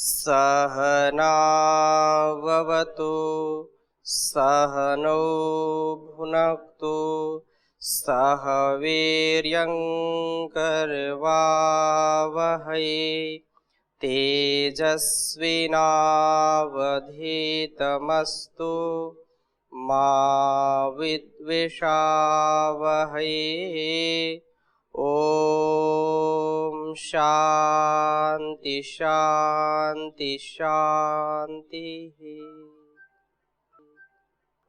सहनाववतु सहनौ भुनक्तु सह वीर्यङ्करवावहै तेजस्विनावधीतमस्तु मा विद्विषावहै। ओम शांति शांति शांति।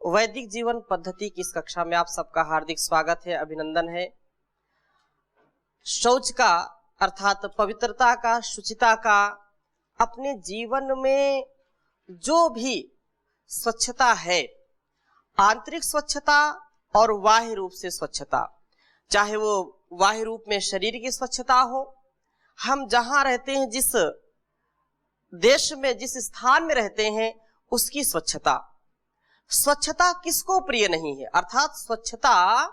वैदिक जीवन पद्धति की इस कक्षा में आप सबका हार्दिक स्वागत है, अभिनंदन है। शौच का अर्थात पवित्रता का, शुचिता का, अपने जीवन में जो भी स्वच्छता है, आंतरिक स्वच्छता और बाह्य रूप से स्वच्छता, चाहे वो बाह्य रूप में शरीर की स्वच्छता हो, हम जहां रहते हैं, जिस देश में, जिस स्थान में रहते हैं, उसकी स्वच्छता। स्वच्छता किसको प्रिय नहीं है? अर्थात स्वच्छता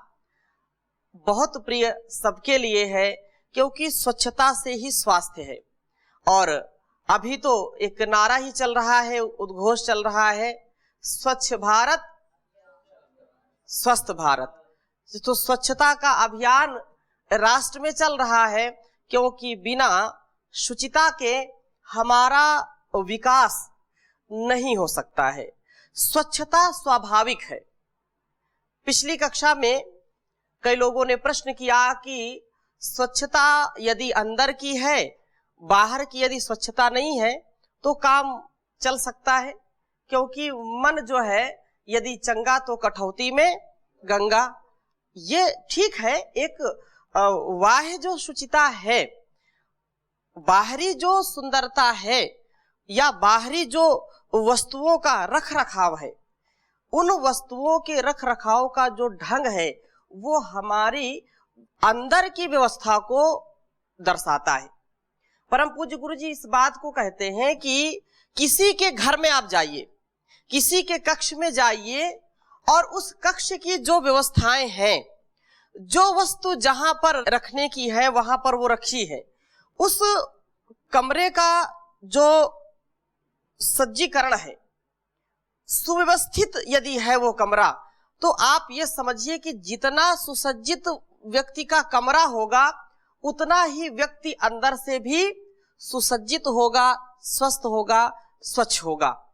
बहुत प्रिय सबके लिए है, क्योंकि स्वच्छता से ही स्वास्थ्य है। और अभी तो एक नारा ही चल रहा है, उद्घोष चल रहा है, स्वच्छ भारत स्वस्थ भारत। तो स्वच्छता का अभियान राष्ट्र में चल रहा है, क्योंकि बिना शुचिता के हमारा विकास नहीं हो सकता है। स्वच्छता स्वाभाविक है। पिछली कक्षा में कई लोगों ने प्रश्न किया कि स्वच्छता यदि अंदर की है, बाहर की यदि स्वच्छता नहीं है, तो काम चल सकता है? क्योंकि मन जो है, यदि चंगा तो कठौती में गंगा। ये ठीक है, एक बाह्य जो शुचिता है, बाहरी जो सुंदरता है, या बाहरी जो वस्तुओं का रख रखाव है, उन वस्तुओं के रख रखाव का जो ढंग है, वो हमारी अंदर की व्यवस्था को दर्शाता है। परम पूज्य गुरु जी इस बात को कहते हैं कि किसी के घर में आप जाइए, किसी के कक्ष में जाइए, और उस कक्ष की जो व्यवस्थाएं हैं, जो वस्तु जहां पर रखने की है वहां पर वो रखी है, उस कमरे का जो सज्जीकरण है, सुव्यवस्थित यदि है वो कमरा, तो आप ये समझिए कि जितना सुसज्जित व्यक्ति का कमरा होगा, उतना ही व्यक्ति अंदर से भी सुसज्जित होगा, स्वस्थ होगा, स्वच्छ होगा।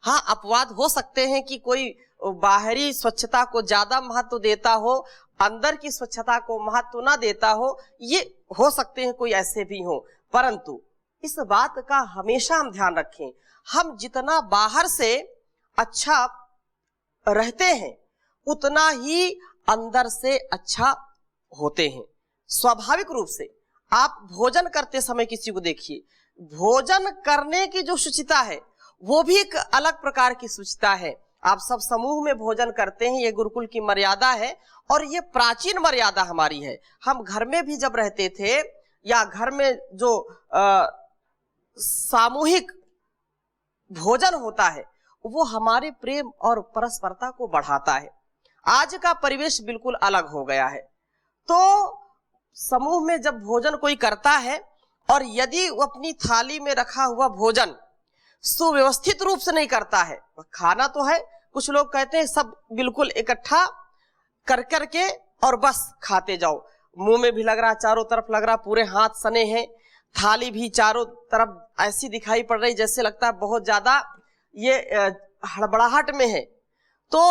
हाँ, अपवाद हो सकते हैं कि कोई बाहरी स्वच्छता को ज्यादा महत्व देता हो, अंदर की स्वच्छता को महत्व ना देता हो, ये हो सकते हैं, कोई ऐसे भी हो। परंतु इस बात का हमेशा हम ध्यान रखें, हम जितना बाहर से अच्छा रहते हैं, उतना ही अंदर से अच्छा होते हैं। स्वाभाविक रूप से आप भोजन करते समय किसी को देखिए, भोजन करने की जो शुचिता है, वो भी एक अलग प्रकार की शुचिता है। आप सब समूह में भोजन करते हैं, ये गुरुकुल की मर्यादा है, और ये प्राचीन मर्यादा हमारी है। हम घर में भी जब रहते थे, या घर में जो सामूहिक भोजन होता है, वो हमारे प्रेम और परस्परता को बढ़ाता है। आज का परिवेश बिल्कुल अलग हो गया है। तो समूह में जब भोजन कोई करता है, और यदि वो अपनी थाली में रखा हुआ भोजन सुव्यवस्थित रूप से नहीं करता है, खाना तो है, कुछ लोग कहते हैं सब बिल्कुल इकट्ठा कर करके और बस खाते जाओ, मुंह में भी लग रहा, चारों तरफ लग रहा, पूरे हाथ सने हैं, थाली भी चारों तरफ ऐसी दिखाई पड़ रही जैसे लगता है बहुत ज्यादा ये हड़बड़ाहट में है। तो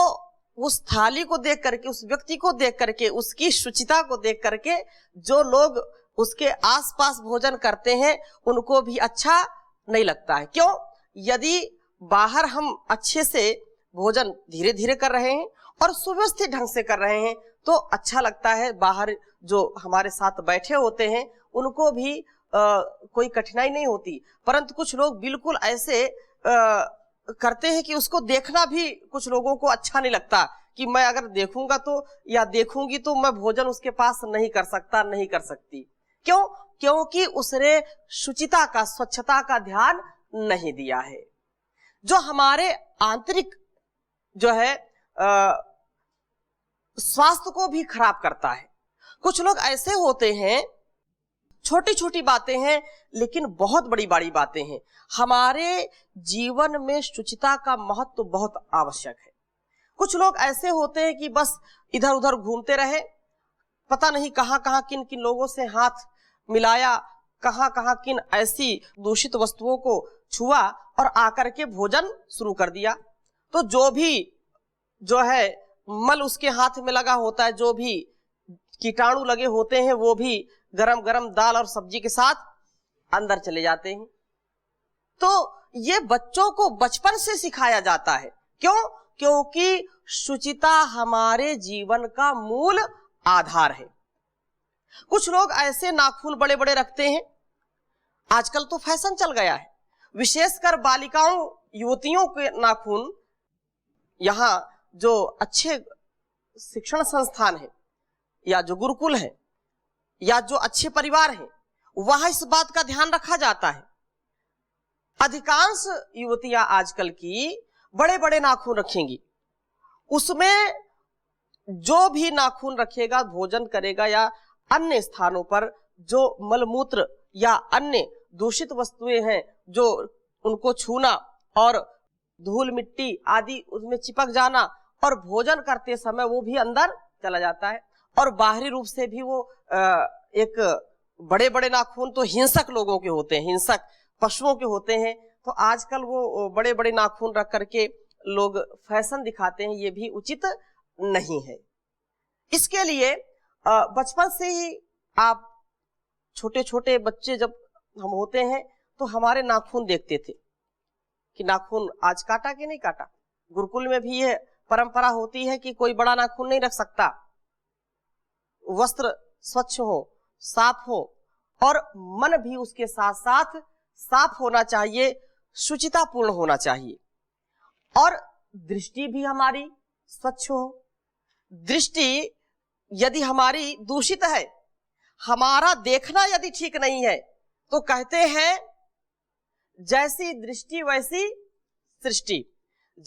उस थाली को देख करके, उस व्यक्ति को देख करके, उसकी शुचिता को देख करके, जो लोग उसके आसपास भोजन करते हैं, उनको भी अच्छा नहीं लगता है। क्यों? यदि बाहर हम अच्छे से भोजन धीरे धीरे कर रहे हैं और सुव्यवस्थित ढंग से कर रहे हैं, तो अच्छा लगता है। बाहर जो हमारे साथ बैठे होते हैं, उनको भी कोई कठिनाई नहीं होती। परंतु कुछ लोग बिल्कुल ऐसे करते हैं कि उसको देखना भी कुछ लोगों को अच्छा नहीं लगता, कि मैं अगर देखूंगा तो, या देखूंगी तो मैं भोजन उसके पास नहीं कर सकता, नहीं कर सकती। क्यों? क्योंकि उसने शुचिता का, स्वच्छता का ध्यान नहीं दिया है, जो हमारे आंतरिक जो है स्वास्थ्य को भी खराब करता है। कुछ लोग ऐसे होते हैं छोटी छोटी बातें हैं लेकिन बहुत बड़ी बड़ी बातें हैं। हमारे जीवन में शुचिता का महत्व बहुत आवश्यक है। कुछ लोग ऐसे होते हैं कि बस इधर उधर घूमते रहे, पता नहीं कहाँ कहाँ किन किन लोगों से हाथ मिलाया, कहाँ कहाँ किन ऐसी दूषित वस्तुओं को छुआ और आकर के भोजन शुरू कर दिया। तो जो भी जो है मल उसके हाथ में लगा होता है, जो भी कीटाणु लगे होते हैं, वो भी गरम गरम दाल और सब्जी के साथ अंदर चले जाते हैं। तो ये बच्चों को बचपन से सिखाया जाता है। क्यों? क्योंकि शुचिता हमारे जीवन का मूल आधार है। कुछ लोग ऐसे नाखून बड़े बड़े रखते हैं, आजकल तो फैशन चल गया है, विशेषकर बालिकाओं युवतियों के नाखून। यहाँ जो अच्छे शिक्षण संस्थान है या जो गुरुकुल है या जो अच्छे परिवार हैं, वहां इस बात का ध्यान रखा जाता है। अधिकांश युवतियां आजकल की बड़े बड़े नाखून रखेंगी। उसमें जो भी नाखून रखेगा, भोजन करेगा या अन्य स्थानों पर जो मलमूत्र या अन्य दूषित वस्तुएं हैं, जो उनको छूना और धूल मिट्टी आदि उसमें चिपक जाना और भोजन करते समय वो भी अंदर चला जाता है। और बाहरी रूप से भी वो एक बड़े बड़े नाखून तो हिंसक लोगों के होते हैं, हिंसक पशुओं के होते हैं। तो आजकल वो बड़े बड़े नाखून रख करके लोग फैशन दिखाते हैं, ये भी उचित नहीं है। इसके लिए बचपन से ही आप छोटे छोटे बच्चे जब हम होते हैं तो हमारे नाखून देखते थे कि नाखून आज काटा कि नहीं काटा। गुरुकुल में भी ये परंपरा होती है कि कोई बड़ा नाखून नहीं रख सकता, वस्त्र स्वच्छ हो, साफ हो और मन भी उसके साथ साथ साफ होना चाहिए, शुचितापूर्ण होना चाहिए। और दृष्टि भी हमारी स्वच्छ हो। दृष्टि यदि हमारी दूषित है, हमारा देखना यदि ठीक नहीं है, तो कहते हैं जैसी दृष्टि वैसी सृष्टि।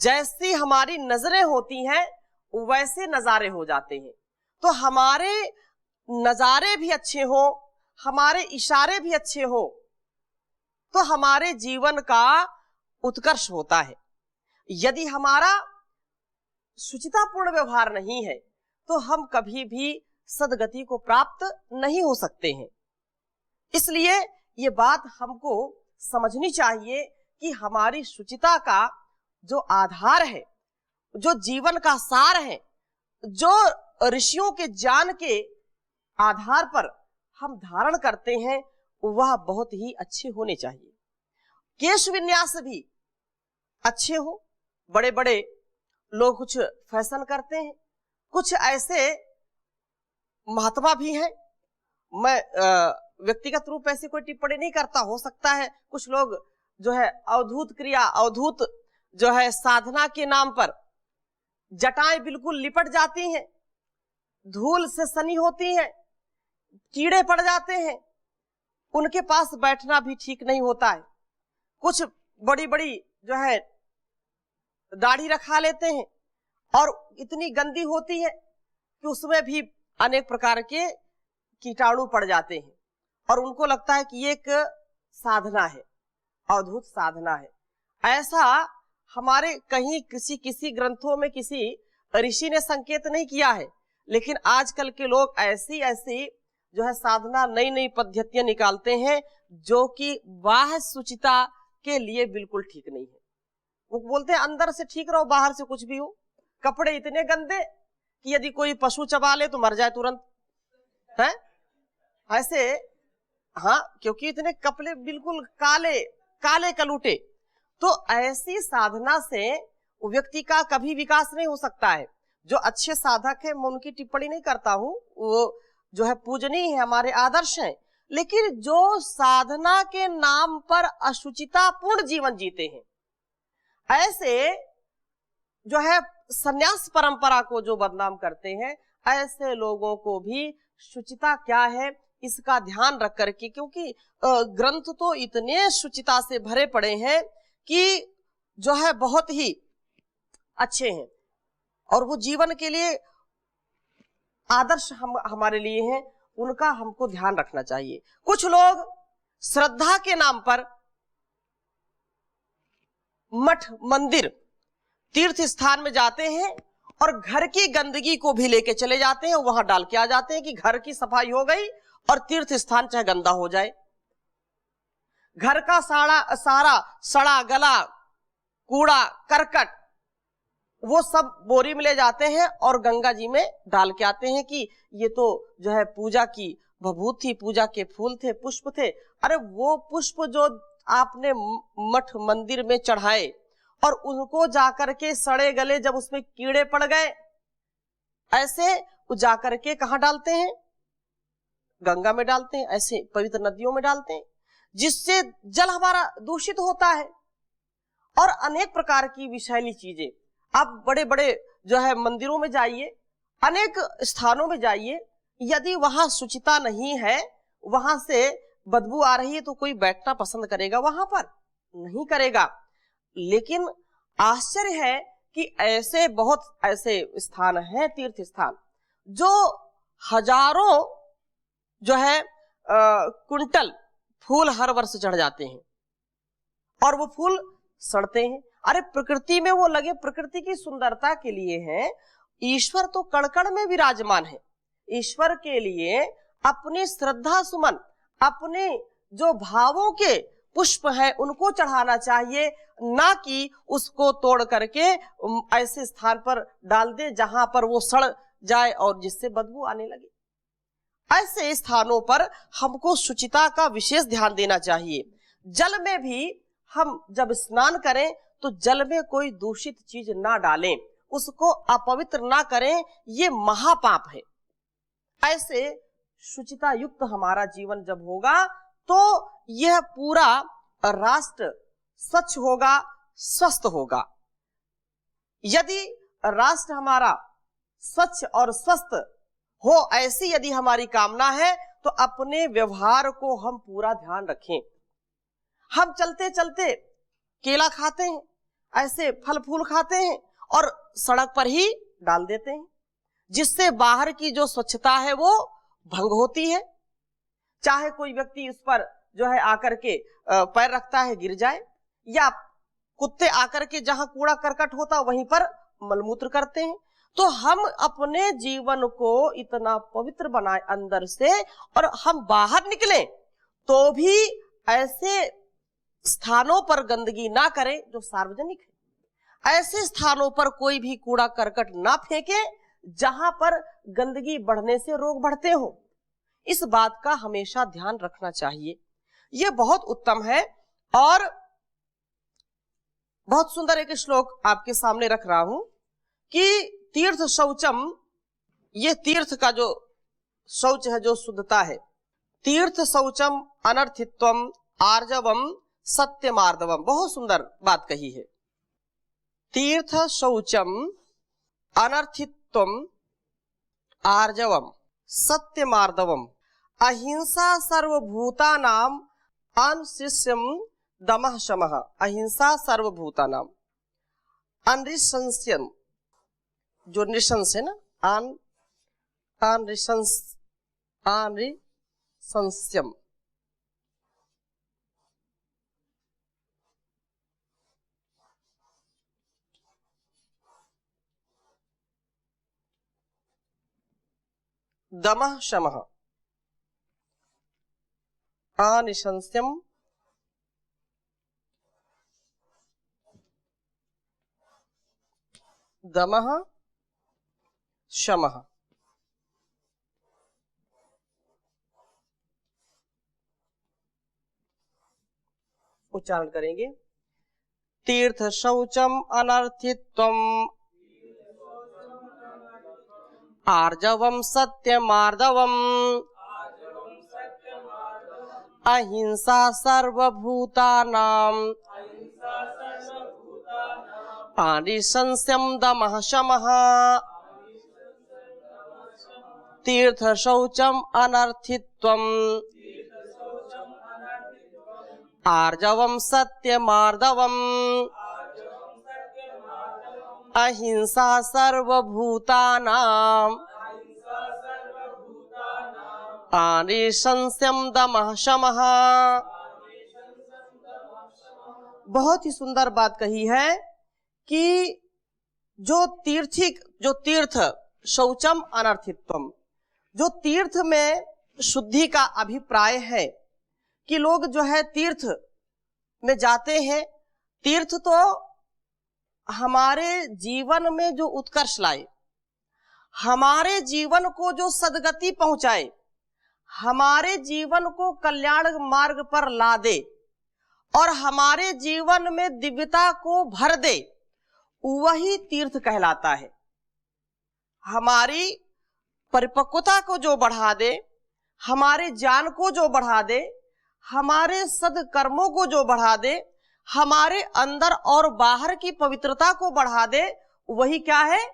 जैसी हमारी नजरें होती हैं वैसे नजारे हो जाते हैं। तो हमारे नजारे भी अच्छे हो, हमारे इशारे भी अच्छे हो, तो हमारे जीवन का उत्कर्ष होता है। यदि हमारा शुचितापूर्ण व्यवहार नहीं है तो हम कभी भी सदगति को प्राप्त नहीं हो सकते हैं। इसलिए ये बात हमको समझनी चाहिए कि हमारी शुचिता का जो आधार है, जो जीवन का सार है, जो ऋषियों के ज्ञान के आधार पर हम धारण करते हैं, वह बहुत ही अच्छे होने चाहिए। केश विन्यास भी अच्छे हो। बड़े बड़े लोग कुछ फैशन करते हैं, कुछ ऐसे महात्मा भी हैं। मैं व्यक्तिगत रूप ऐसी कोई टिप्पणी नहीं करता, हो सकता है कुछ लोग जो है अवधूत क्रिया, अवधूत जो है साधना के नाम पर जटाएं बिल्कुल लिपट जाती हैं, धूल से सनी होती हैं, कीड़े पड़ जाते हैं, उनके पास बैठना भी ठीक नहीं होता है। कुछ बड़ी बड़ी जो है दाढ़ी रखा लेते हैं और इतनी गंदी होती है कि उसमें भी अनेक प्रकार के कीटाणु पड़ जाते हैं और उनको लगता है कि ये एक साधना है, अद्भुत साधना है। ऐसा हमारे कहीं किसी ग्रंथों में किसी ऋषि ने संकेत नहीं किया है, लेकिन आजकल के लोग ऐसी ऐसी जो है साधना, नई नई पद्धतियां निकालते हैं जो कि बाह्य शुचिता के लिए बिल्कुल ठीक नहीं है। वो बोलते हैं अंदर से ठीक रहो, बाहर से कुछ भी हो। कपड़े इतने गंदे कि यदि कोई पशु चबा ले तो मर जाए तुरंत, है ऐसे। हाँ, क्योंकि इतने कपड़े बिल्कुल काले काले कलूटे। तो ऐसी साधना से व्यक्ति का कभी विकास नहीं हो सकता है। जो अच्छे साधक है, मैं उनकी टिप्पणी नहीं करता हूँ, वो जो है पूजनीय है, हमारे आदर्श हैं। लेकिन जो साधना के नाम पर अशुचितापूर्ण जीवन जीते हैं, ऐसे जो है संन्यास परंपरा को जो बदनाम करते हैं, ऐसे लोगों को भी शुचिता क्या है इसका ध्यान रख करके, क्योंकि ग्रंथ तो इतने शुचिता से भरे पड़े हैं कि जो है बहुत ही अच्छे हैं और वो जीवन के लिए आदर्श हमारे लिए हैं। उनका हमको ध्यान रखना चाहिए। कुछ लोग श्रद्धा के नाम पर मठ, मंदिर, तीर्थ स्थान में जाते हैं और घर की गंदगी को भी लेके चले जाते हैं, वहां डाल के आ जाते हैं कि घर की सफाई हो गई और तीर्थ स्थान चाहे गंदा हो जाए। घर का सारा सड़ा गला कूड़ा करकट वो सब बोरी में ले जाते हैं और गंगा जी में डाल के आते हैं कि ये तो जो है पूजा की भभूत थी, पूजा के फूल थे, पुष्प थे। अरे वो पुष्प जो आपने मठ मंदिर में चढ़ाए और उनको जाकर के सड़े गले जब उसमें कीड़े पड़ गए, ऐसे जाकर के कहां डालते हैं? गंगा में डालते हैं, ऐसे पवित्र नदियों में डालते हैं, जिससे जल हमारा दूषित होता है। और अनेक प्रकार की विषैली चीजें, आप बड़े बड़े जो है मंदिरों में जाइए, अनेक स्थानों में जाइए, यदि वहां शुचिता नहीं है, वहां से बदबू आ रही है, तो कोई बैठना पसंद करेगा वहां पर? नहीं करेगा। लेकिन आश्चर्य है कि ऐसे बहुत ऐसे स्थान हैं, तीर्थ स्थान, जो हजारों जो है कुंटल फूल हर वर्ष चढ़ जाते हैं और वो फूल सड़ते हैं। अरे प्रकृति में वो लगे, प्रकृति की सुंदरता के लिए हैं। ईश्वर तो कण कण में विराजमान है। ईश्वर के लिए अपनी श्रद्धा सुमन, अपने जो भावों के पुष्प हैं उनको चढ़ाना चाहिए, ना कि उसको तोड़ करके ऐसे स्थान पर डाल दे जहां पर वो सड़ जाए और जिससे बदबू आने लगे। ऐसे स्थानों पर हमको शुचिता का विशेष ध्यान देना चाहिए। जल में भी हम जब स्नान करें तो जल में कोई दूषित चीज ना डालें, उसको अपवित्र ना करें, ये महापाप है। ऐसे शुचिता युक्त हमारा जीवन जब होगा तो यह पूरा राष्ट्र स्वच्छ होगा, स्वस्थ होगा। यदि राष्ट्र हमारा स्वच्छ और स्वस्थ हो, ऐसी यदि हमारी कामना है, तो अपने व्यवहार को हम पूरा ध्यान रखें। हम चलते चलते केला खाते हैं, ऐसे फल फूल खाते हैं और सड़क पर ही डाल देते हैं, जिससे बाहर की जो स्वच्छता है वो भंग होती है। चाहे कोई व्यक्ति उस पर जो है आकर के पैर रखता है, गिर जाए, या कुत्ते आकर के जहां कूड़ा करकट होता वहीं पर मलमूत्र करते हैं। तो हम अपने जीवन को इतना पवित्र बनाए अंदर से, और हम बाहर निकलें तो भी ऐसे स्थानों पर गंदगी ना करें जो सार्वजनिक है। ऐसे स्थानों पर कोई भी कूड़ा करकट ना फेंके जहां पर गंदगी बढ़ने से रोग बढ़ते हो। इस बात का हमेशा ध्यान रखना चाहिए। यह बहुत उत्तम है। और बहुत सुंदर एक श्लोक आपके सामने रख रहा हूं कि तीर्थ शौचम, ये तीर्थ का जो शौच है, जो शुद्धता है, तीर्थ शौचम अनर्थित्वम आर्जवम सत्यमार्दवम। बहुत सुंदर बात कही है। तीर्थ शौचम अनर्थित्वम आर्जवम सत्यमार्दवम अहिंसा सर्वभूतानाम अनशिष्यम दमः शमः। अहिंसा सर्वभूतानाम, अनृशंस्यम, जो नृशंस है ना, अनृशंस्यम, दमः शमः, अनिशंस्यम दमः शमः। उच्चारण करेंगे। तीर्थ शौचम अनर्थित्वम आर्जवम सत्यमार्दवम अहिंसा सर्वभूतानां अनिशंस्यम दमः शमः। तीर्थ शौचम अनर्थित्वम आर्जवम सत्यमार्दवम अहिंसा सर्वभूतानां अनिशंस्यम दमः शमः। बहुत ही सुंदर बात कही है कि जो तीर्थ शौचम अनर्थित्वम, जो तीर्थ में शुद्धि का अभिप्राय है कि लोग जो है तीर्थ में जाते हैं, तीर्थ तो हमारे जीवन में जो उत्कर्ष लाए, हमारे जीवन को जो सदगति पहुंचाए, हमारे जीवन को कल्याण मार्ग पर ला दे और हमारे जीवन में दिव्यता को भर दे, वही तीर्थ कहलाता है। हमारी परिपक्वता को जो बढ़ा दे, हमारे ज्ञान को जो बढ़ा दे, हमारे सदकर्मों को जो बढ़ा दे, हमारे अंदर और बाहर की पवित्रता को बढ़ा दे, वही क्या है?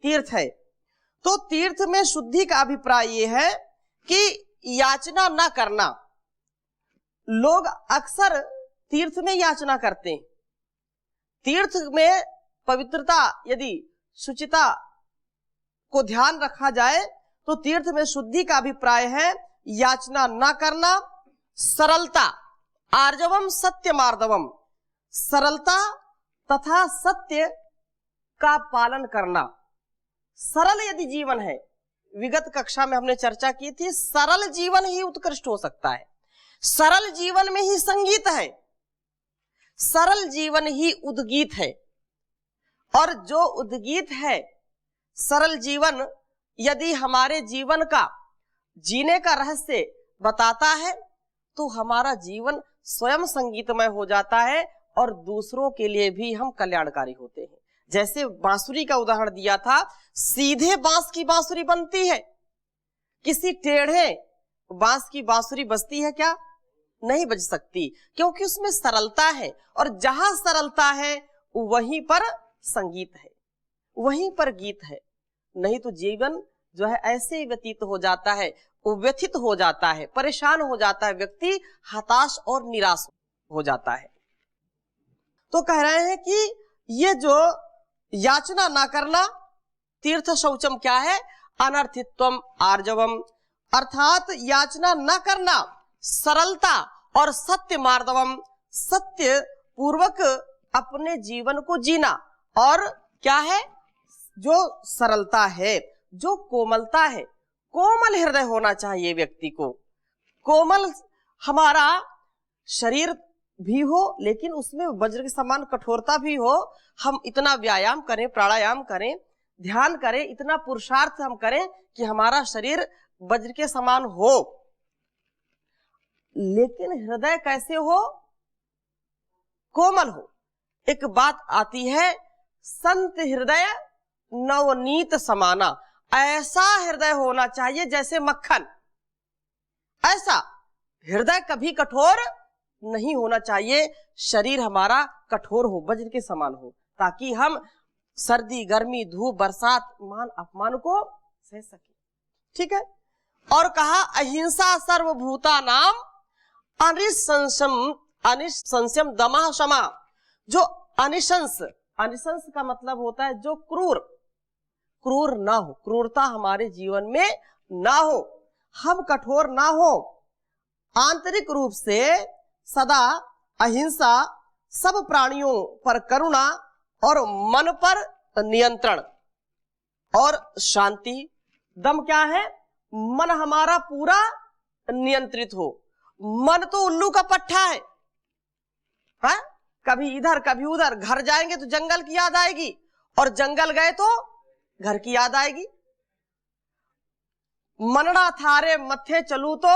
तीर्थ है। तो तीर्थ में शुद्धि का अभिप्राय ये है कि याचना ना करना। लोग अक्सर तीर्थ में याचना करते हैं। तीर्थ में पवित्रता, यदि शुचिता को ध्यान रखा जाए तो तीर्थ में शुद्धि का अभिप्राय है याचना ना करना, सरलता, आर्जवम सत्य मार्दवम, सरलता तथा सत्य का पालन करना। सरल यदि जीवन है, विगत कक्षा में हमने चर्चा की थी, सरल जीवन ही उत्कृष्ट हो सकता है। सरल जीवन में ही संगीत है, सरल जीवन ही उद्गीत है। और जो उद्गीत है, सरल जीवन यदि हमारे जीवन का जीने का रहस्य बताता है तो हमारा जीवन स्वयं संगीतमय हो जाता है और दूसरों के लिए भी हम कल्याणकारी होते हैं। जैसे बांसुरी का उदाहरण दिया था, सीधे बांस की बांसुरी बनती है, किसी टेढ़े बांस की बांसुरी बजती है क्या? नहीं बज सकती, क्योंकि उसमें सरलता है। और जहां सरलता है वहीं पर संगीत है, वहीं पर गीत है। नहीं तो जीवन जो है ऐसे ही व्यतीत हो जाता है, व्यथित हो जाता है, परेशान हो जाता है, व्यक्ति हताश और निराश हो जाता है। तो कह रहे हैं कि ये जो याचना ना करना, तीर्थ शौचम क्या है? अनर्थित्वम आर्जवम, अर्थात याचना ना करना, सरलता और सत्य मार्दवम, सत्य पूर्वक अपने जीवन को जीना। और क्या है? जो सरलता है, जो कोमलता है, कोमल हृदय होना चाहिए व्यक्ति को। कोमल हमारा शरीर भी हो, लेकिन उसमें वज्र के समान कठोरता भी हो। हम इतना व्यायाम करें, प्राणायाम करें, ध्यान करें, इतना पुरुषार्थ हम करें कि हमारा शरीर वज्र के समान हो, लेकिन हृदय कैसे हो? कोमल हो। एक बात आती है, संत हृदय नवनीत समाना, ऐसा हृदय होना चाहिए जैसे मक्खन। ऐसा हृदय कभी कठोर नहीं होना चाहिए, शरीर हमारा कठोर हो, वज्र के समान हो, ताकि हम सर्दी, गर्मी, धूप, बरसात, मान अपमान को सह सके। ठीक है। और कहा अहिंसा सर्वभूता नाम अनिशंस्यम दमः शमा। जो अनिशंस, अनिशंस का मतलब होता है जो क्रूर ना हो, क्रूरता हमारे जीवन में ना हो, हम कठोर ना हो, आंतरिक रूप से सदा अहिंसा, सब प्राणियों पर करुणा और मन पर नियंत्रण और शांति। दम क्या है? मन हमारा पूरा नियंत्रित हो। मन तो उल्लू का पट्टा है, हाँ? कभी इधर कभी उधर। घर जाएंगे तो जंगल की याद आएगी, और जंगल गए तो घर की याद आएगी। मनड़ा थारे मथे चलू तो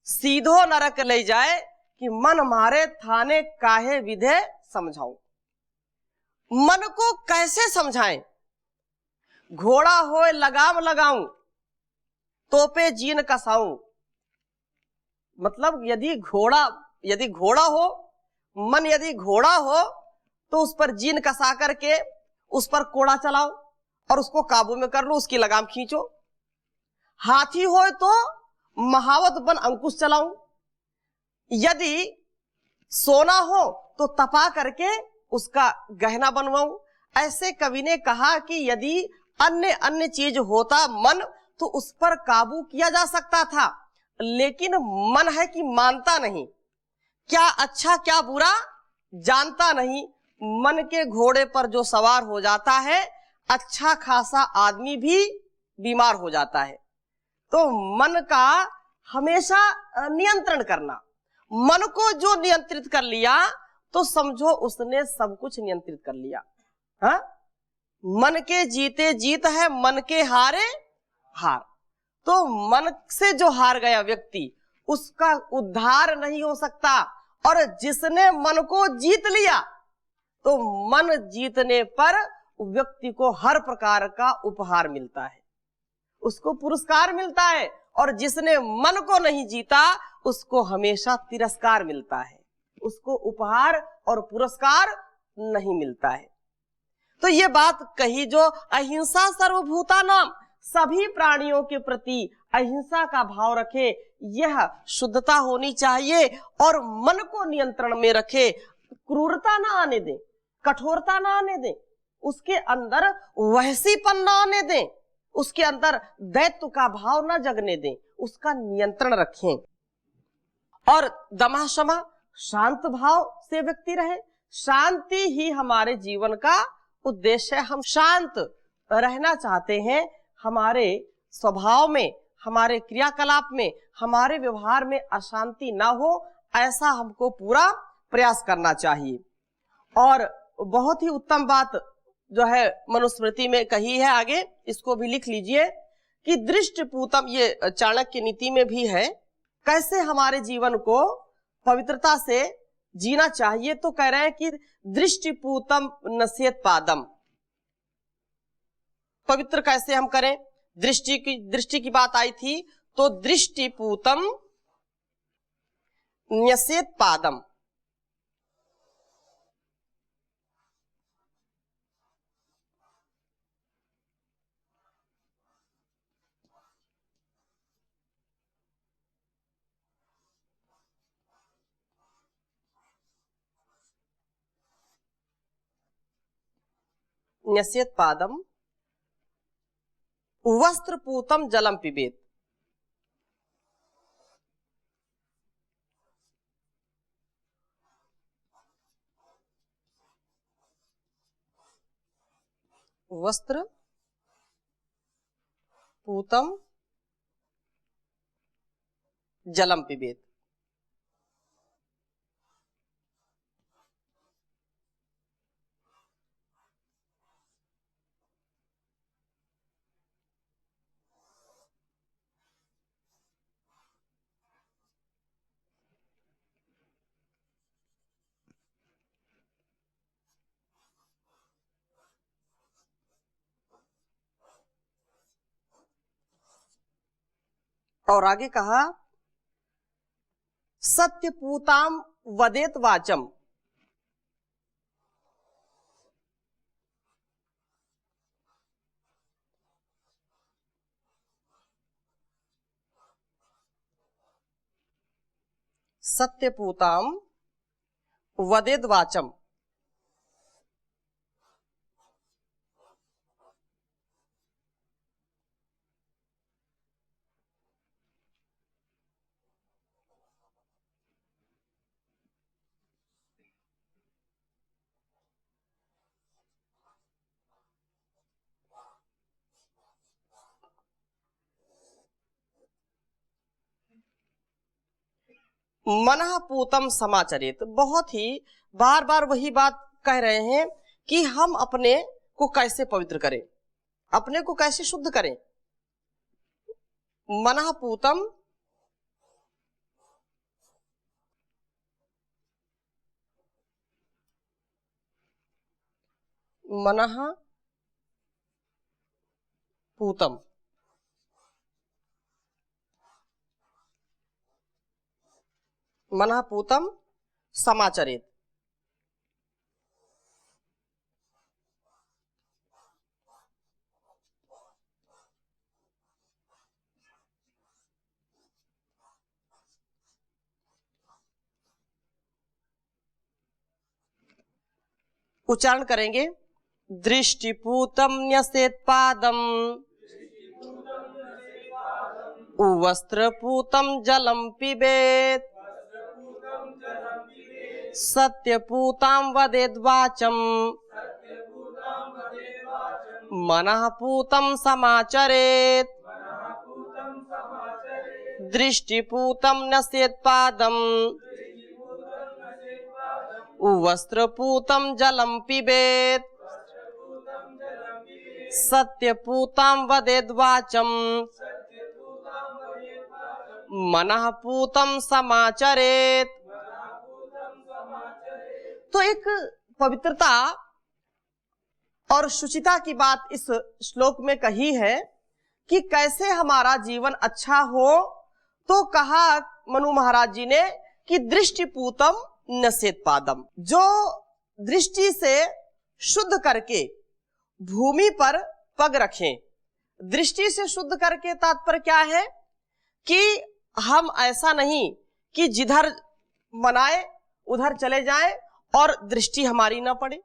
सीधो नरक ले जाए, कि मन मारे थाने काहे विधे समझाऊं। मन को कैसे समझाएं? घोड़ा होए लगाम लगाऊं, तोपे जीन कसाऊं। मतलब यदि घोड़ा हो, मन यदि घोड़ा हो तो उस पर जीन कसा करके उस पर कोड़ा चलाओ और उसको काबू में कर लो, उसकी लगाम खींचो। हाथी हो तो महावत बन अंकुश चलाऊं। यदि सोना हो तो तपा करके उसका गहना बनवाऊं। ऐसे कवि ने कहा कि यदि अन्य चीज होता मन, तो उस पर काबू किया जा सकता था, लेकिन मन है कि मानता नहीं, क्या अच्छा क्या बुरा जानता नहीं। मन के घोड़े पर जो सवार हो जाता है, अच्छा खासा आदमी भी बीमार हो जाता है। तो मन का हमेशा नियंत्रण करना, मन को जो नियंत्रित कर लिया तो समझो उसने सब कुछ नियंत्रित कर लिया। हाँ, मन के जीते जीत है, मन के हारे हार। तो मन से जो हार गया व्यक्ति, उसका उद्धार नहीं हो सकता। और जिसने मन को जीत लिया, तो मन जीतने पर व्यक्ति को हर प्रकार का उपहार मिलता है, उसको पुरस्कार मिलता है। और जिसने मन को नहीं जीता, उसको हमेशा तिरस्कार मिलता है, उसको उपहार और पुरस्कार नहीं मिलता है। तो ये बात कही जो अहिंसा सर्वभूता नाम, सभी प्राणियों के प्रति अहिंसा का भाव रखे, यह शुद्धता होनी चाहिए। और मन को नियंत्रण में रखे, क्रूरता ना आने दें, कठोरता ना आने दें, उसके अंदर वहसीपन ना आने दें, उसके अंदर दैत्य का भाव ना जगने दें, उसका नियंत्रण रखें। और दमा शमा, शांत भाव से व्यक्ति रहे। शांति ही हमारे जीवन का उद्देश्य है। हम शांत रहना चाहते हैं, हमारे स्वभाव में, हमारे क्रियाकलाप में, हमारे व्यवहार में अशांति ना हो, ऐसा हमको पूरा प्रयास करना चाहिए। और बहुत ही उत्तम बात जो है मनुस्मृति में कही है, आगे इसको भी लिख लीजिए कि दृष्टिपूतम, ये चाणक्य नीति में भी है, कैसे हमारे जीवन को पवित्रता से जीना चाहिए। तो कह रहे हैं कि दृष्टिपूतम नश्येत पादम, पवित्र कैसे हम करें। दृष्टि की बात आई थी, तो दृष्टिपूतम न्यसेत पादम, न्यसेत पादम वस्त्रपूतम जलम पिबेत। वस्त्र पूतम जलम पिबेत। और आगे कहा सत्यपूताम वदेत वाचम, सत्यपूताम वदेत वाचम। मनः पूतम समाचरित, बहुत ही बार बार वही बात कह रहे हैं कि हम अपने को कैसे पवित्र करें, अपने को कैसे शुद्ध करें। मनः पूतम मनः पूतम, मनः पूतम समाचरित। उच्चारण करेंगे, दृष्टिपूतम न्यसेत पादम वस्त्रपूतं जलं पिबेत् सत्यपूतां वदेद्वाचम् मनः पूतं समाचरेत् दृष्टिपूतं नसेत्पादम् वस्त्रपूतं जलं पिबेत् सत्यपूतां वदेद्वाचम् मनः पूतं समाचरेत्। तो एक पवित्रता और शुचिता की बात इस श्लोक में कही है कि कैसे हमारा जीवन अच्छा हो। तो कहा मनु महाराज जी ने कि दृष्टिपूतम नसेत्पादम, जो दृष्टि से शुद्ध करके भूमि पर पग रखें। दृष्टि से शुद्ध करके तात्पर्य क्या है कि हम ऐसा नहीं कि जिधर मनाए उधर चले जाएं और दृष्टि हमारी ना पड़े।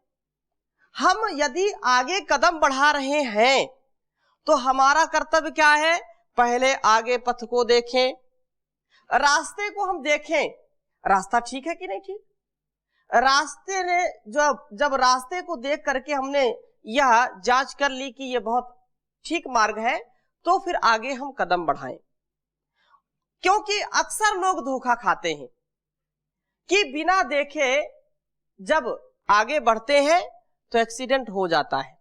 हम यदि आगे कदम बढ़ा रहे हैं तो हमारा कर्तव्य क्या है, पहले आगे पथ को देखें, रास्ते को हम देखें, रास्ता ठीक है कि नहीं ठीक। रास्ते ने जब रास्ते को देख करके हमने यह जांच कर ली कि यह बहुत ठीक मार्ग है, तो फिर आगे हम कदम बढ़ाएं। क्योंकि अक्सर लोग धोखा खाते हैं कि बिना देखे जब आगे बढ़ते हैं तो एक्सीडेंट हो जाता है।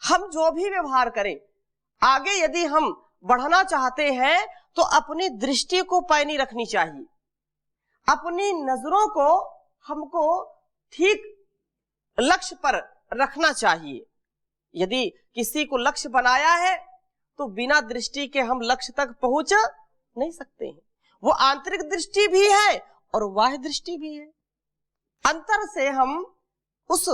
हम जो भी व्यवहार करें, आगे यदि हम बढ़ना चाहते हैं तो अपनी दृष्टि को पैनी रखनी चाहिए, अपनी नजरों को हमको ठीक लक्ष्य पर रखना चाहिए। यदि किसी को लक्ष्य बनाया है तो बिना दृष्टि के हम लक्ष्य तक पहुंच नहीं सकते हैं। वो आंतरिक दृष्टि भी है और बाह्य दृष्टि भी है। अंतर से हम उस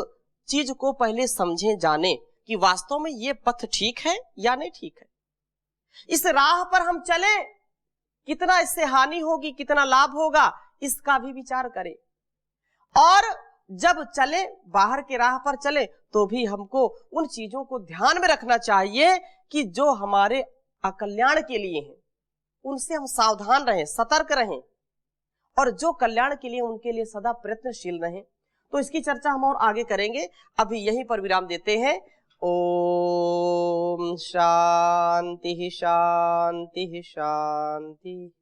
चीज को पहले समझें, जाने कि वास्तव में ये पथ ठीक है या नहीं ठीक है। इस राह पर हम चले, कितना इससे हानि होगी, कितना लाभ होगा, इसका भी विचार करें। और जब चले, बाहर के राह पर चले, तो भी हमको उन चीजों को ध्यान में रखना चाहिए कि जो हमारे अकल्याण के लिए हैं, उनसे हम सावधान रहें, सतर्क रहें, और जो कल्याण के लिए उनके लिए सदा प्रयत्नशील रहें। तो इसकी चर्चा हम और आगे करेंगे। अभी यहीं पर विराम देते हैं। ओम शांति शांति शांति।